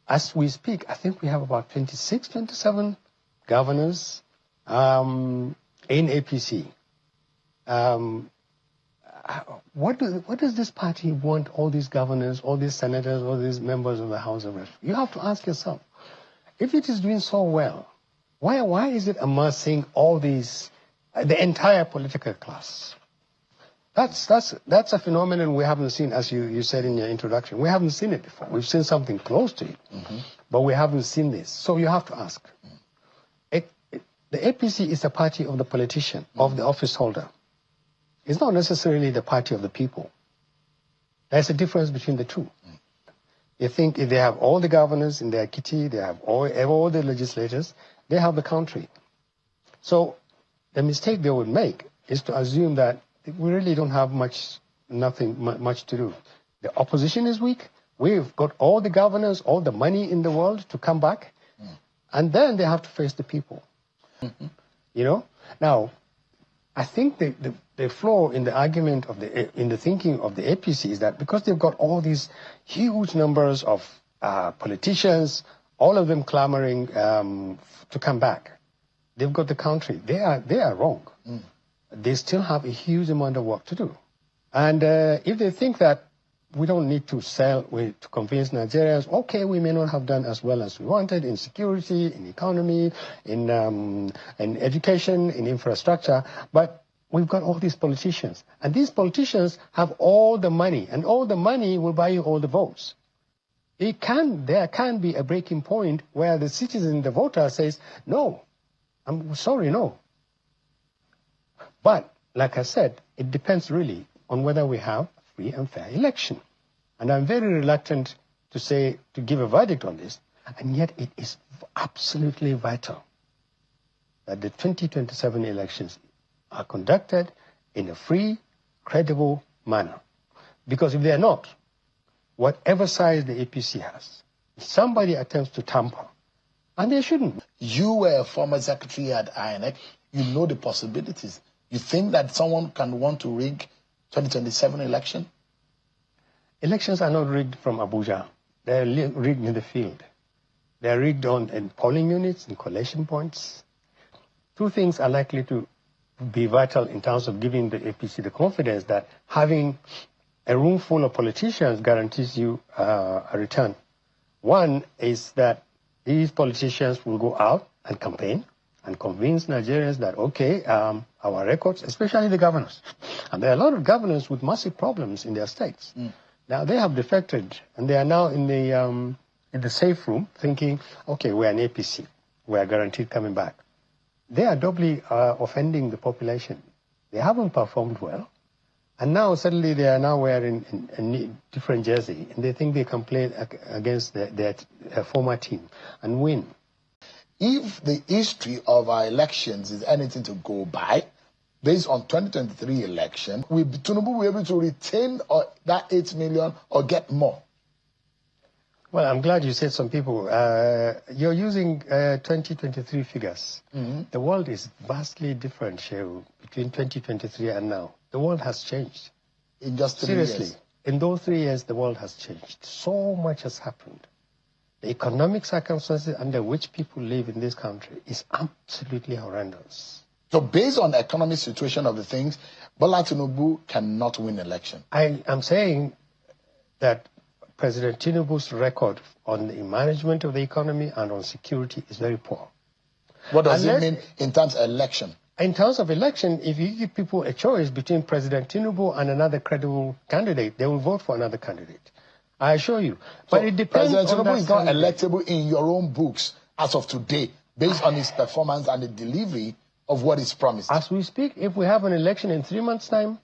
as we speak, I think we have about 26, 27 governors in APC. What does this party want all these governors, all these senators, all these members of the House of Reps? You have to ask yourself, if it is doing so well, why is it amassing all these, the entire political class? That's a phenomenon we haven't seen, as you said in your introduction. We haven't seen it before. We've seen something close to it, but we haven't seen this. So you have to ask. The APC is a party of the politician, of the office holder. It's not necessarily the party of the people. There's a difference between the two. You think if they have all the governors in their kitty, they have all the legislators, they have the country. So the mistake they would make is to assume that we really don't have much to do. The opposition is weak. We've got all the governors, all the money in the world to come back, and then they have to face the people. You know? Now, I think the flaw in the argument in the thinking of the APC is that because they've got all these huge numbers of politicians, all of them clamoring to come back, they've got the country. They are wrong. They still have a huge amount of work to do. And if they think that we don't need to to convince Nigerians, okay, we may not have done as well as we wanted in security, in economy, in education, in infrastructure, but we've got all these politicians. And these politicians have all the money, and all the money will buy you all the votes. There can be a breaking point where the citizen, the voter says, no, I'm sorry, no. But, like I said, it depends really on whether we have a free and fair election. And I'm very reluctant to give a verdict on this, and yet it is absolutely vital that the 2027 elections are conducted in a free, credible manner. Because if they are not, whatever size the APC has, if somebody attempts to tamper, and they shouldn't. You were a former secretary at INEC. You know the possibilities. You think that someone can want to rig 2027 election? Elections are not rigged from Abuja. They're rigged in the field. They're rigged in polling units, in collation points. Two things are likely to be vital in terms of giving the APC the confidence that having a room full of politicians guarantees you a return. One is that these politicians will go out and campaign and convince Nigerians that, okay, our records, especially the governors, and there are a lot of governors with massive problems in their states. Now, they have defected, and they are now in the safe room thinking, okay, we're an APC. We are guaranteed coming back. They are doubly offending the population. They haven't performed well, and now suddenly they are now wearing a different jersey, and they think they can play against their former team and win. If the history of our elections is anything to go by, based on 2023 election, will Tinubu be able to retain that 8 million or get more? Well, I'm glad you said some people. You're using 2023 figures. The world is vastly different, Shehu, between 2023 and now. The world has changed. In just 3 years? Seriously, in those 3 years, the world has changed. So much has happened. The economic circumstances under which people live in this country is absolutely horrendous. So based on the economic situation of the things, Bola Tinubu cannot win election. I am saying that President Tinubu's record on the management of the economy and on security is very poor. What does it mean in terms of election? In terms of election, if you give people a choice between President Tinubu and another credible candidate, they will vote for another candidate. I assure you. But it depends on President Tinubu is not electable in your own books as of today, based on his performance and the delivery of what is promised. As we speak, if we have an election in 3 months' time,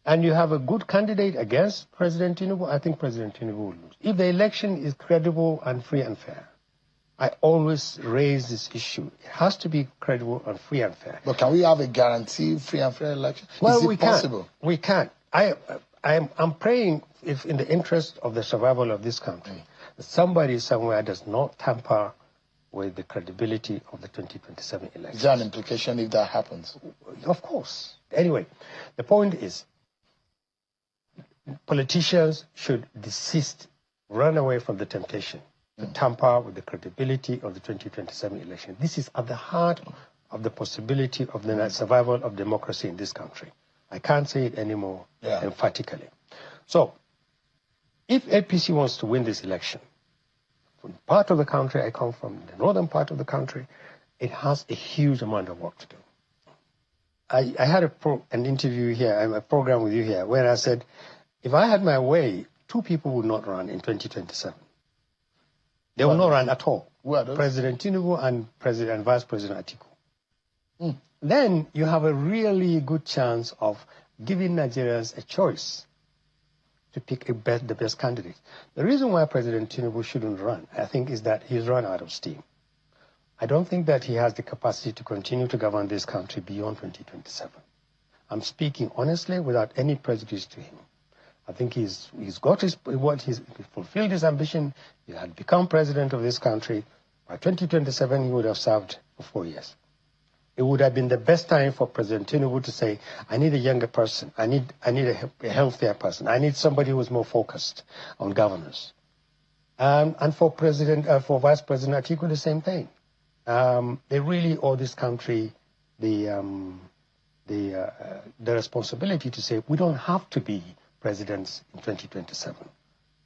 and you have a good candidate against President Tinubu, I think President Tinubu will lose. If the election is credible and free and fair, I always raise this issue. It has to be credible and free and fair. But can we have a guaranteed free and fair election? Well, is it possible? We can't. I'm praying, if in the interest of the survival of this country, that somebody somewhere does not tamper with the credibility of the 2027 election. Is there an implication if that happens? Of course. Anyway, the point is, politicians should desist, run away from the temptation to tamper with the credibility of the 2027 election. This is at the heart of the possibility of the survival of democracy in this country. I can't say it anymore emphatically. So, if APC wants to win this election, from the part of the country I come from, the northern part of the country, it has a huge amount of work to do. I had an interview here, a program with you here, where I said, if I had my way, two people would not run in 2027. They will not run at all. President Tinubu and Vice President Atiku. Then you have a really good chance of giving Nigerians a choice to pick the best candidate. The reason why President Tinubu shouldn't run, I think, is that he's run out of steam. I don't think that he has the capacity to continue to govern this country beyond 2027. I'm speaking honestly without any prejudice to him. I think he's fulfilled his ambition. He had become president of this country. By 2027, he would have served for 4 years. It would have been the best time for President Tinubu to say, I need a younger person. I need a healthier person. I need somebody who is more focused on governance. And for Vice President Atiku, the same thing. They really owe this country the responsibility to say, we don't have to be presidents in 2027.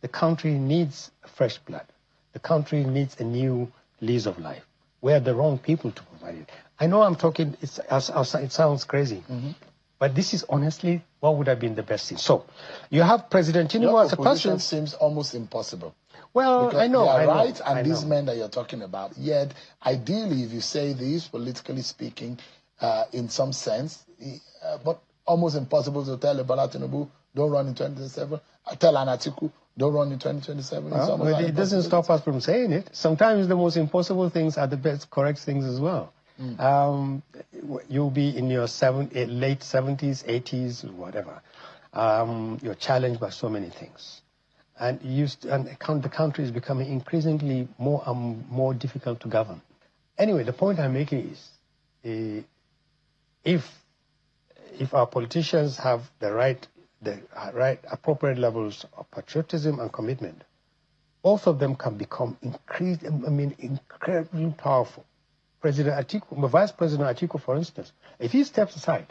The country needs fresh blood. The country needs a new lease of life. We are the wrong people to provide it. I know I'm talking, it sounds crazy, but this is honestly what would have been the best thing. So, you have President Tinubu as a person. Your seems almost impossible. Well, because I know, they are I know, right, and I these know. men that you're talking about, yet ideally, if you say this, politically speaking, in some sense, but almost impossible to tell Bola Tinubu, don't run in 2027. Tell Atiku, don't run in 2027. Well, but it doesn't stop us from saying it. Sometimes the most impossible things are the best correct things as well. You'll be in your late 70s, 80s, whatever. You're challenged by so many things. And the country is becoming increasingly more and more difficult to govern. Anyway, the point I'm making is, if our politicians have the right appropriate levels of patriotism and commitment, both of them can become incredibly powerful. President Atiku, Vice President Atiku, for instance, if he steps aside,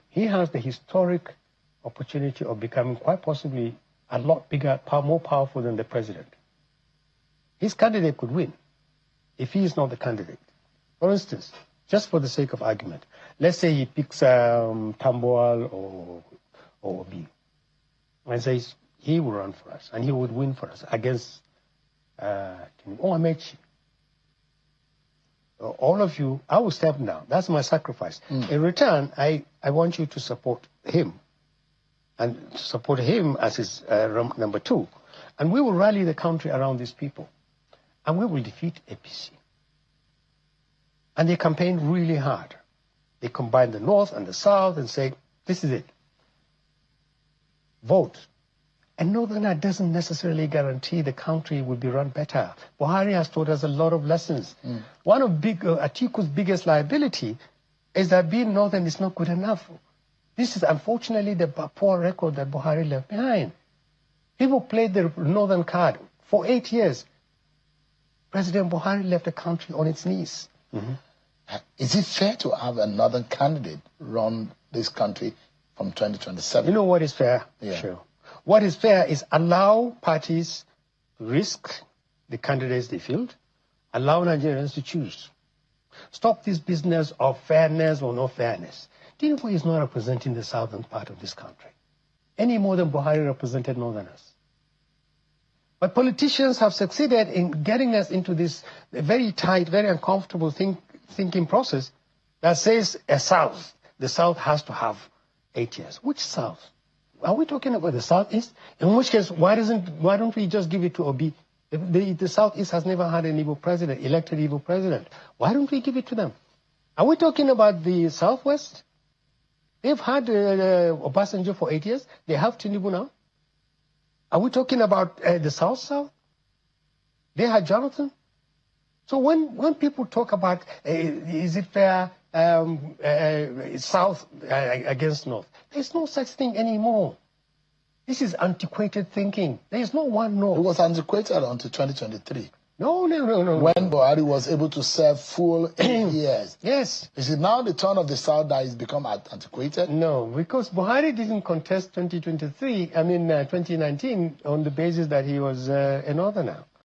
he has the historic opportunity of becoming quite possibly a lot bigger, more powerful than the president. His candidate could win if he is not the candidate. For instance, just for the sake of argument, let's say he picks Tambuwal or Obi and says he will run for us and he would win for us against Amechi. All of you, I will step down. That's my sacrifice. In return, I want you to support him and support him as his number two. And we will rally the country around these people. And we will defeat APC. And they campaign really hard. They combine the North and the South and say, this is it. Vote. And Northerner doesn't necessarily guarantee the country will be run better. Buhari has taught us a lot of lessons. One of Atiku's biggest liability is that being Northern is not good enough. This is unfortunately the poor record that Buhari left behind. People played the Northern card for 8 years. President Buhari left the country on its knees. Is it fair to have a Northern candidate run this country from 2027? You know what is fair? Sure. What is fair is allow parties to risk the candidates they field, allow Nigerians to choose. Stop this business of fairness or no fairness. Tinubu is not representing the southern part of this country, any more than Buhari represented Northerners. But politicians have succeeded in getting us into this very tight, very uncomfortable thinking process that says the South has to have 8 years. Which South? Are we talking about the Southeast? In which case, why don't we just give it to Obi? The Southeast has never had an elected evil president. Why don't we give it to them? Are we talking about the Southwest? They've had Obasanjo for 8 years. They have Tinubu now. Are we talking about the South? They had Jonathan. So when people talk about is it fair South against North, there's no such thing anymore. This is antiquated thinking. There is no one no. It was antiquated until 2023. No. When Buhari was able to serve full 8 years. Yes. Is it now the turn of the South that has become antiquated? No, because Buhari didn't contest 2019 on the basis that he was a northerner.